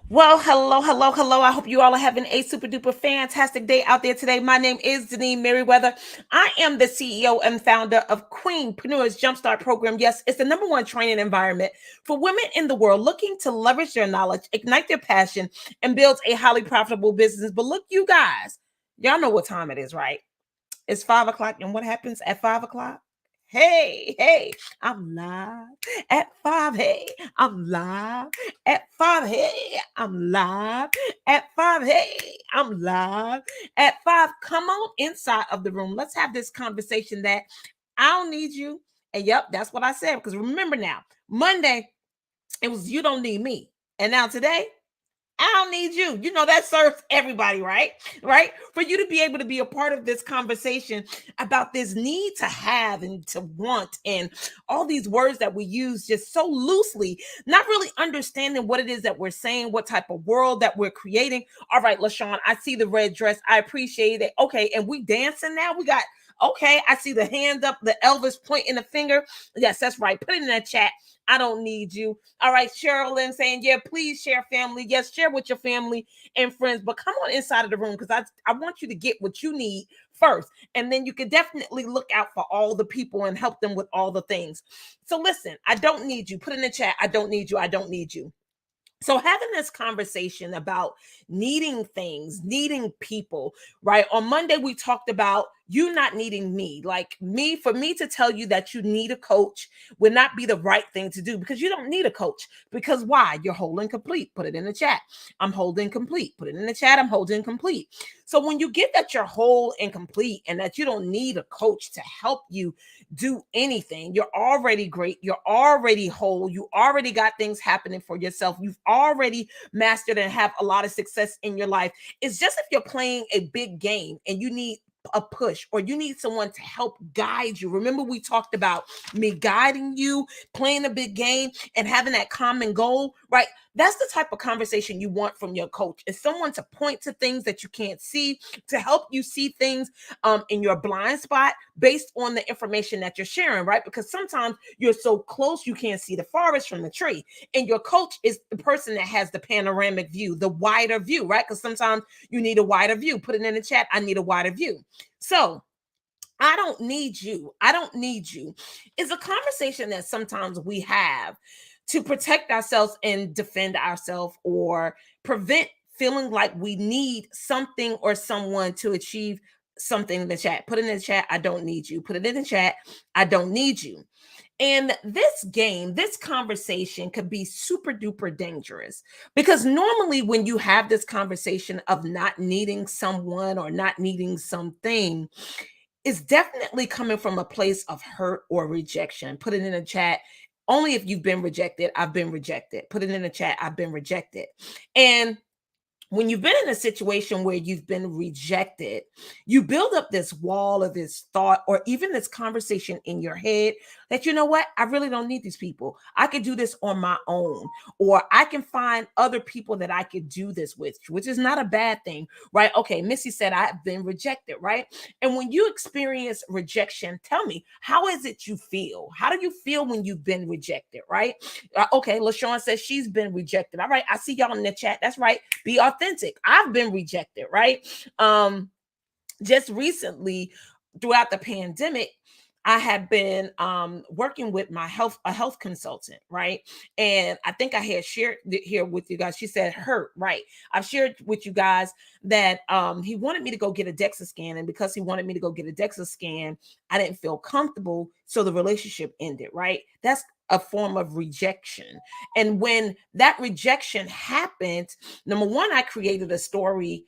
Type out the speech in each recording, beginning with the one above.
Well, hello, hello, hello. I hope you all are having a super duper fantastic day out there today. My name is Denise Merriweather. I am the CEO and founder of Queenpreneurs Jumpstart Program. Yes, it's the number one training environment for women in the world looking to leverage their knowledge, ignite their passion, and build a highly profitable business. But look, you guys, y'all know what time it is, right? It's 5 o'clock. And what happens at 5 o'clock? Hey, I'm live at 5. Hey, I'm live at 5. Hey, I'm live at 5. Hey, I'm live at 5. Come on inside of the room. Let's have this conversation that I don't need you. And yep, that's what I said. Because remember now, Monday, it was you don't need me. And now today, I don't need you. You know, that serves everybody, right? Right? For you to be able to be a part of this conversation about this need to have and to want and all these words that we use just so loosely, not really understanding what it is that we're saying, what type of world that we're creating. All right, LaShawn, I see the red dress. I appreciate it. Okay, and we dancing now. We got okay. I see the hand up, the Elvis pointing the finger. Yes, that's right. Put it in the chat. I don't need you. All right, Sherilyn saying, yeah, please share family. Yes, share with your family and friends, but come on inside of the room because I want you to get what you need first. And then you can definitely look out for all the people and help them with all the things. So listen, I don't need you. Put in the chat, I don't need you. I don't need you. So having this conversation about needing things, needing people, right? On Monday we talked about you not needing me. Like me, for me to tell you that you need a coach would not be the right thing to do because you don't need a coach. Because why? You're holding complete. Put it in the chat. I'm holding complete. Put it in the chat. I'm holding complete. So when you get that you're whole and complete and that you don't need a coach to help you do anything. You're already great. You're already whole. You already got things happening for yourself. You've already mastered and have a lot of success in your life. It's just if you're playing a big game and you need a push or you need someone to help guide you. Remember, we talked about me guiding you, playing a big game, and having that common goal, right? That's the type of conversation you want from your coach. Is someone to point to things that you can't see, to help you see things in your blind spot based on the information that you're sharing, right? Because sometimes you're so close you can't see the forest from the tree. And your coach is the person that has the panoramic view, the wider view, right? Because sometimes you need a wider view. Put it in the chat. I need a wider view. So I don't need you. I don't need you. Is a conversation that sometimes we have to protect ourselves and defend ourselves or prevent feeling like we need something or someone to achieve something in the chat. Put it in the chat. I don't need you. Put it in the chat. I don't need you. And this game, this conversation could be super duper dangerous because normally when you have this conversation of not needing someone or not needing something, it's definitely coming from a place of hurt or rejection. Put it in the chat. Only if you've been rejected, I've been rejected. Put it in the chat. I've been rejected. And when you've been in a situation where you've been rejected, you build up this wall of this thought or even this conversation in your head that, you know what, I really don't need these people. I could do this on my own, or I can find other people that I could do this with, which is not a bad thing, right? Okay, Missy said, I've been rejected, right? And when you experience rejection, tell me, how is it you feel? How do you feel when you've been rejected, right? Okay, LaShawn says she's been rejected. All right, I see y'all in the chat. That's right. Be authentic. I've been rejected, right? Just recently throughout the pandemic, I had been working with a health consultant, right? And I think I had shared here with you guys. She said hurt, right? I've shared with you guys that he wanted me to go get a DEXA scan, and because he wanted me to go get a DEXA scan, I didn't feel comfortable, so the relationship ended, right? That's a form of rejection. And when that rejection happened, number one, I created a story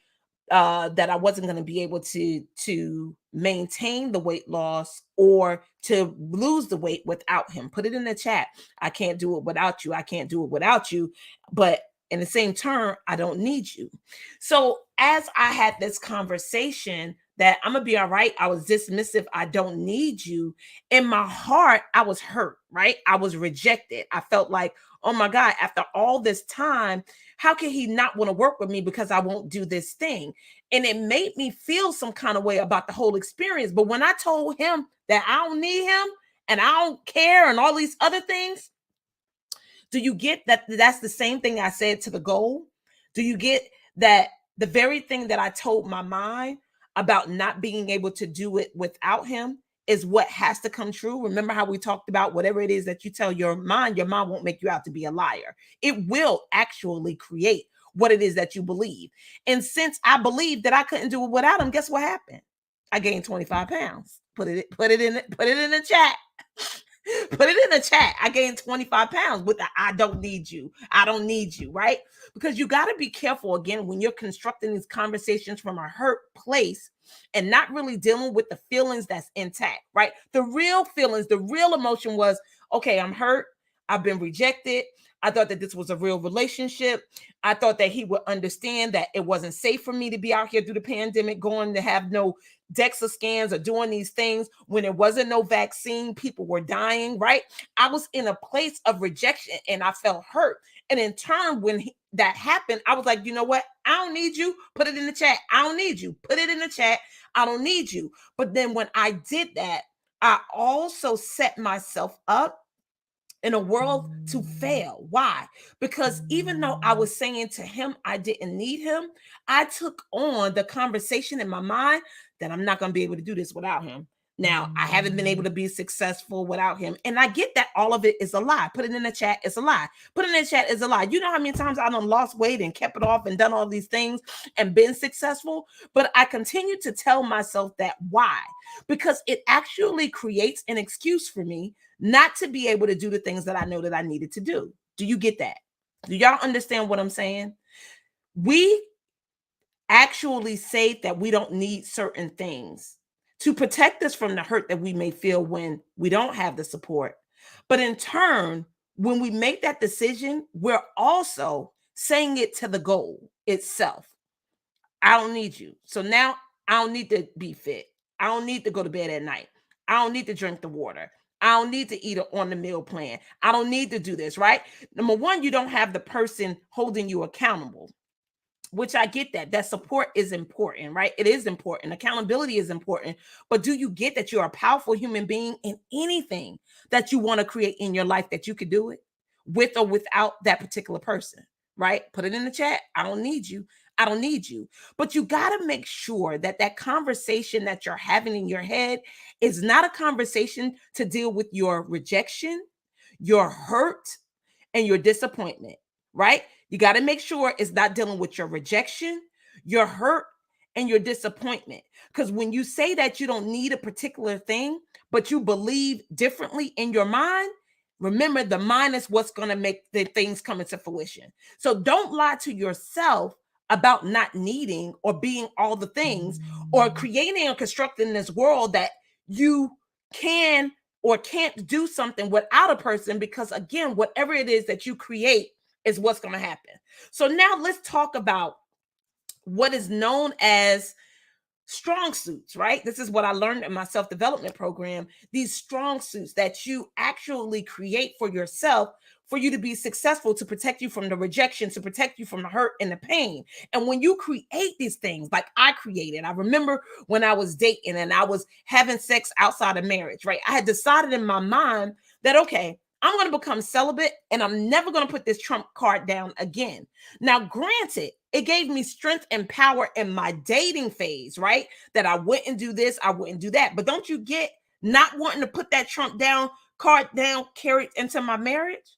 that I wasn't going to be able to maintain the weight loss or to lose the weight without him. Put it in the chat. I can't do it without you. I can't do it without you. But in the same turn, I don't need you. So as I had this conversation that I'm gonna be all right, I was dismissive. I don't need you. In my heart, I was hurt. Right? I was rejected. I felt like, oh my God, after all this time, how can he not want to work with me because I won't do this thing? And it made me feel some kind of way about the whole experience. But when I told him that I don't need him and I don't care and all these other things, do you get that? That's the same thing I said to the goal. Do you get that the very thing that I told my mind about not being able to do it without him is what has to come true? Remember how we talked about whatever it is that you tell your mind won't make you out to be a liar. It will actually create what it is that you believe. And since I believed that I couldn't do it without him, guess what happened? I gained 25 pounds. Put it in the chat. Put it in the chat. I gained 25 pounds with the I don't need you. I don't need you, right? Because you got to be careful again when you're constructing these conversations from a hurt place and not really dealing with the feelings that's intact, right? The real feelings, the real emotion was, okay, I'm hurt. I've been rejected. I thought that this was a real relationship. I thought that he would understand that it wasn't safe for me to be out here through the pandemic, going to have no DEXA scans or doing these things when there wasn't no vaccine. People were dying, right? I was in a place of rejection and I felt hurt. And in turn, when that happened, I was like, you know what? I don't need you. Put it in the chat. I don't need you. Put it in the chat. I don't need you. But then when I did that, I also set myself up in a world to fail. Why? Because even though I was saying to him I didn't need him, I took on the conversation in my mind that I'm not going to be able to do this without him. Now, I haven't been able to be successful without him. And I get that all of it is a lie. Put it in the chat. It's a lie. Put it in the chat. It's a lie. You know how many times I done lost weight and kept it off and done all these things and been successful? But I continue to tell myself that. Why? Because it actually creates an excuse for me not to be able to do the things that I know that I needed to do. Do you get that? Do y'all understand what I'm saying? We actually say that we don't need certain things to protect us from the hurt that we may feel when we don't have the support. But in turn, when we make that decision, we're also saying it to the goal itself. I don't need you. So now I don't need to be fit. I don't need to go to bed at night. I don't need to drink the water. I don't need to eat on the meal plan. I don't need to do this, right? Number one, you don't have the person holding you accountable, which I get that. That support is important, right? It is important. Accountability is important. But do you get that you're a powerful human being in anything that you want to create in your life, that you could do it with or without that particular person, right? Put it in the chat. I don't need you. I don't need you. But you got to make sure that that conversation that you're having in your head is not a conversation to deal with your rejection, your hurt, and your disappointment, right? You got to make sure it's not dealing with your rejection, your hurt, and your disappointment. Because when you say that you don't need a particular thing, but you believe differently in your mind, remember the mind is what's going to make the things come into fruition. So don't lie to yourself about not needing or being all the things or creating or constructing this world that you can or can't do something without a person, because again, whatever it is that you create is what's going to happen. So now let's talk about what is known as strong suits, right? This is what I learned in my self-development program. These strong suits that you actually create for yourself for you to be successful, to protect you from the rejection, to protect you from the hurt and the pain. And when you create these things, like I created, I remember when I was dating and I was having sex outside of marriage, right? I had decided in my mind that, okay, I'm going to become celibate and I'm never going to put this trump card down again. Now, granted, it gave me strength and power in my dating phase, right? That I wouldn't do this, I wouldn't do that. But don't you get not wanting to put that trump down card down carried into my marriage?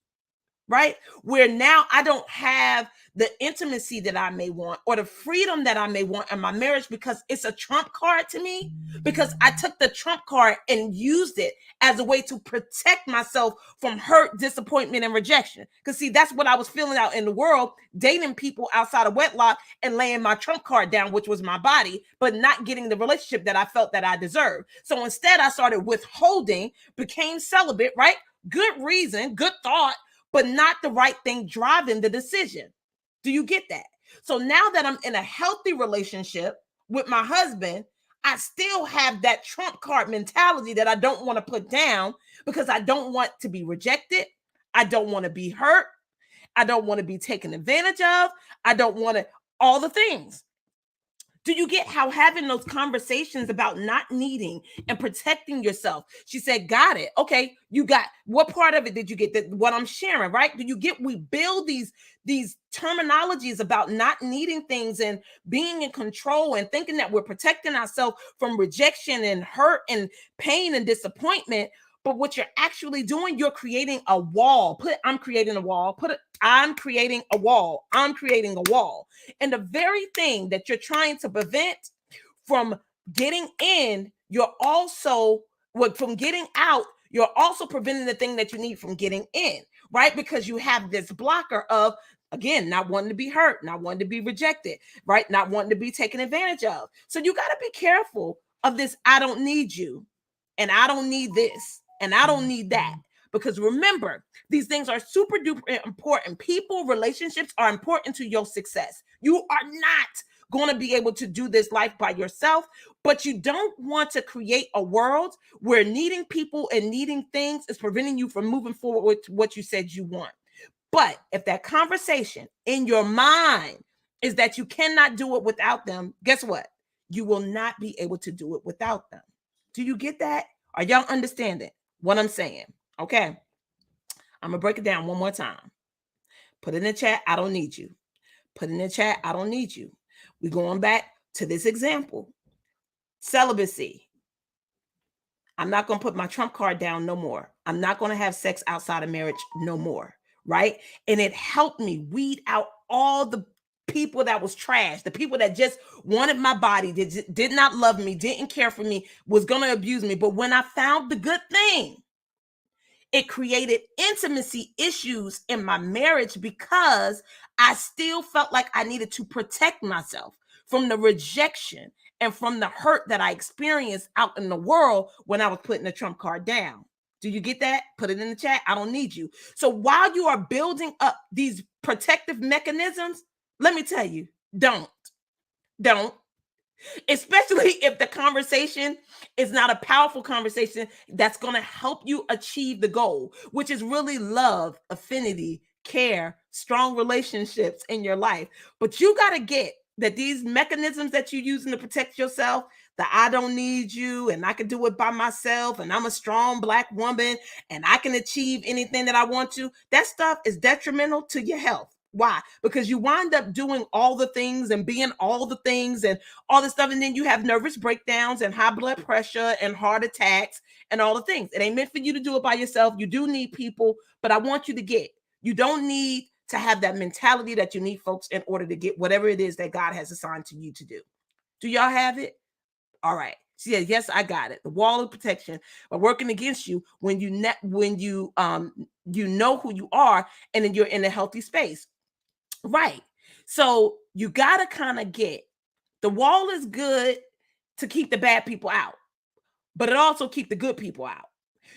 Right? Where now I don't have the intimacy that I may want or the freedom that I may want in my marriage because it's a trump card to me, because I took the trump card and used it as a way to protect myself from hurt, disappointment, and rejection. Because see, that's what I was feeling out in the world, dating people outside of wedlock and laying my trump card down, which was my body, but not getting the relationship that I felt that I deserved. So instead I started withholding, became celibate, right? Good reason, good thought, but not the right thing driving the decision. Do you get that? So now that I'm in a healthy relationship with my husband, I still have that trump card mentality that I don't want to put down because I don't want to be rejected. I don't want to be hurt. I don't want to be taken advantage of. I don't want to, all the things. Do you get how having those conversations about not needing and protecting yourself? She said, got it. Okay, you got, what part of it did you get? That what I'm sharing, right? Do you get, we build these terminologies about not needing things and being in control and thinking that we're protecting ourselves from rejection and hurt and pain and disappointment. But what you're actually doing, you're creating a wall. I'm creating a wall. I'm creating a wall. I'm creating a wall. And the very thing that you're trying to prevent from getting in, you're also, from getting out, you're also preventing the thing that you need from getting in, right? Because you have this blocker of, again, not wanting to be hurt, not wanting to be rejected, right? Not wanting to be taken advantage of. So you got to be careful of this. I don't need you, and I don't need this, and I don't need that. Because remember, these things are super duper important. People, relationships are important to your success. You are not going to be able to do this life by yourself, but you don't want to create a world where needing people and needing things is preventing you from moving forward with what you said you want. But if that conversation in your mind is that you cannot do it without them, guess what? You will not be able to do it without them. Do you get that? Are y'all understanding what I'm saying? Okay. I'm going to break it down one more time. Put in the chat, I don't need you. Put in the chat, I don't need you. We're going back to this example. Celibacy. I'm not going to put my trump card down no more. I'm not going to have sex outside of marriage no more, right? And it helped me weed out all the people that was trash, the people that just wanted my body, did not love me, didn't care for me, was going to abuse me. But when I found the good thing, it created intimacy issues in my marriage because I still felt like I needed to protect myself from the rejection and from the hurt that I experienced out in the world when I was putting the trump card down. Do you get that? Put it in the chat. I don't need you. So while you are building up these protective mechanisms, let me tell you, don't. Especially if the conversation is not a powerful conversation that's going to help you achieve the goal, which is really love, affinity, care, strong relationships in your life. But you got to get that these mechanisms that you're using to protect yourself, that I don't need you and I can do it by myself and I'm a strong Black woman and I can achieve anything that I want to, that stuff is detrimental to your health. Why? Because you wind up doing all the things and being all the things and all this stuff. And then you have nervous breakdowns and high blood pressure and heart attacks and all the things. It ain't meant for you to do it by yourself. You do need people, but I want you to get, you don't need to have that mentality that you need, folks, in order to get whatever it is that God has assigned to you to do. Do y'all have it? All right. She said, yes, I got it. The wall of protection are working against you when you know who you are and then you're in a healthy space. Right. So you got to kind of get, the wall is good to keep the bad people out, but it also keep the good people out.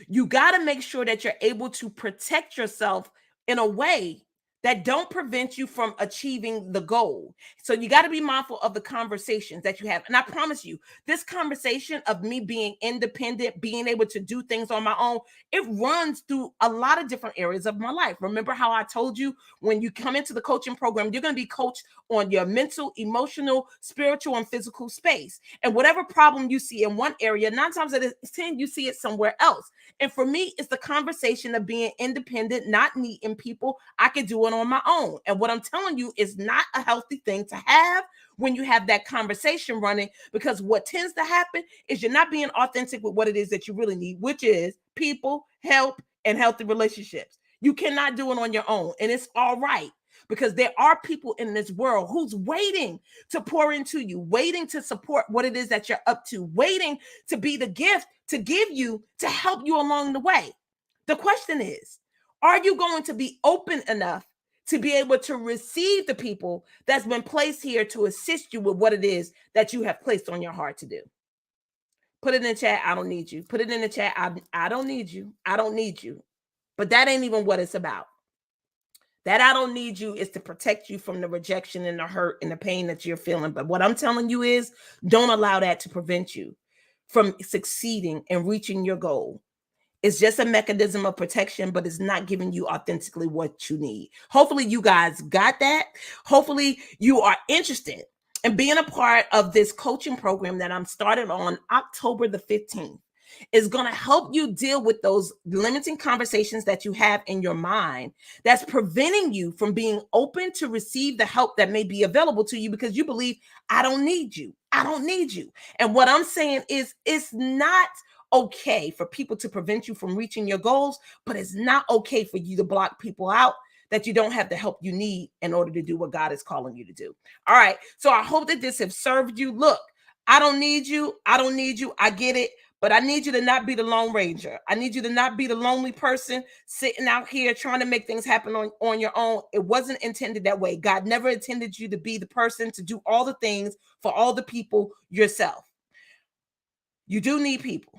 You got to make sure that you're able to protect yourself in a way that don't prevent you from achieving the goal. So you got to be mindful of the conversations that you have. And I promise you, this conversation of me being independent, being able to do things on my own, it runs through a lot of different areas of my life. Remember how I told you when you come into the coaching program, you're going to be coached on your mental, emotional, spiritual, and physical space. And whatever problem you see in one area, 9 times out of 10, you see it somewhere else. And for me, it's the conversation of being independent, not needing people. I can do it on my own. And what I'm telling you is not a healthy thing to have when you have that conversation running, because what tends to happen is you're not being authentic with what it is that you really need, which is people, help, and healthy relationships. You cannot do it on your own. And it's all right, because there are people in this world who's waiting to pour into you, waiting to support what it is that you're up to, waiting to be the gift to give you, to help you along the way. The question is, are you going to be open enough to be able to receive the people that's been placed here to assist you with what it is that you have placed on your heart to do? Put it in the chat, I don't need you. Put it in the chat, I don't need you. I don't need you. But that ain't even what it's about. That I don't need you is to protect you from the rejection and the hurt and the pain that you're feeling. But what I'm telling you is, don't allow that to prevent you from succeeding and reaching your goal. It's just a mechanism of protection, but it's not giving you authentically what you need. Hopefully you guys got that. Hopefully you are interested And being a part of this coaching program that I'm started on October the 15th is going to help you deal with those limiting conversations that you have in your mind that's preventing you from being open to receive the help that may be available to you because you believe, I don't need you. I don't need you. And what I'm saying is, it's not okay for people to prevent you from reaching your goals, but it's not okay for you to block people out that you don't have the help you need in order to do what God is calling you to do. All right. So I hope that this has served you. Look, I don't need you. I don't need you. I get it. But I need you to not be the Lone Ranger. I need you to not be the lonely person sitting out here trying to make things happen on your own. It wasn't intended that way. God never intended you to be the person to do all the things for all the people yourself. You do need people.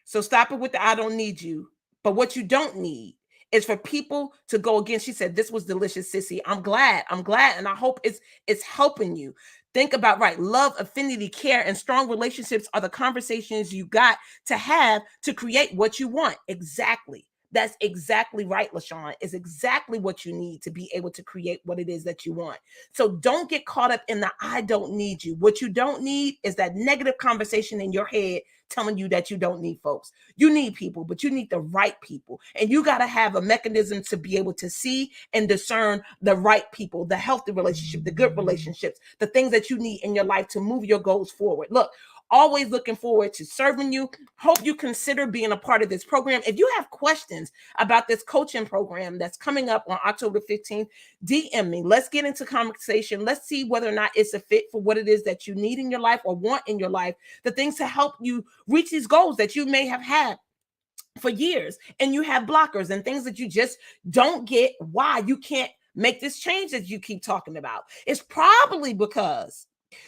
So stop it with the I don't need you. But what you don't need is for people to go against. She said, this was delicious, sissy. I'm glad. And I hope it's helping you. Think about, right, love, affinity, care, and strong relationships are the conversations you got to have to create what you want. Exactly. That's exactly right, LaShawn. It's exactly what you need to be able to create what it is that you want. So don't get caught up in the I don't need you. What you don't need is that negative conversation in your head telling you that you don't need folks. You need people, but you need the right people. And you got to have a mechanism to be able to see and discern the right people, the healthy relationship, the good relationships, the things that you need in your life to move your goals forward. Look, always looking forward to serving you. Hope you consider being a part of this program. If you have questions about this coaching program that's coming up on October 15th, DM me. Let's get into conversation. Let's see whether or not it's a fit for what it is that you need in your life or want in your life, the things to help you reach these goals that you may have had for years, and you have blockers and things that you just don't get why you can't make this change that you keep talking about. It's probably because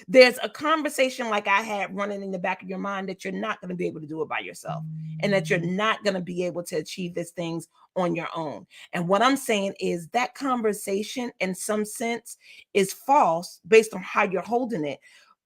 there's a conversation like I had running in the back of your mind that you're not going to be able to do it by yourself, and that you're not going to be able to achieve these things on your own. And what I'm saying is that conversation in some sense is false based on how you're holding it.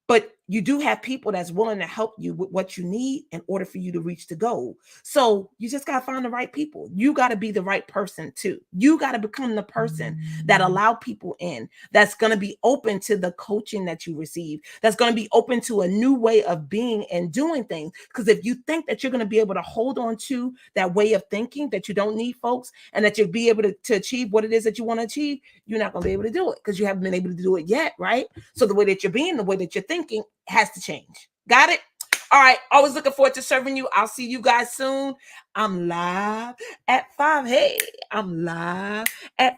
But you do have people that's willing to help you with what you need in order for you to reach the goal. So you just got to find the right people. You got to be the right person too. You got to become the person that allow people in, that's going to be open to the coaching that you receive, that's going to be open to a new way of being and doing things. Because if you think that you're going to be able to hold on to that way of thinking, that you don't need folks, and that you'll be able to achieve what it is that you want to achieve, you're not going to be able to do it because you haven't been able to do it yet, right? So the way that you're being, the way that you're thinking has to change. Got it? All right. Always looking forward to serving you. I'll see you guys soon. I'm live at 5. Hey, I'm live at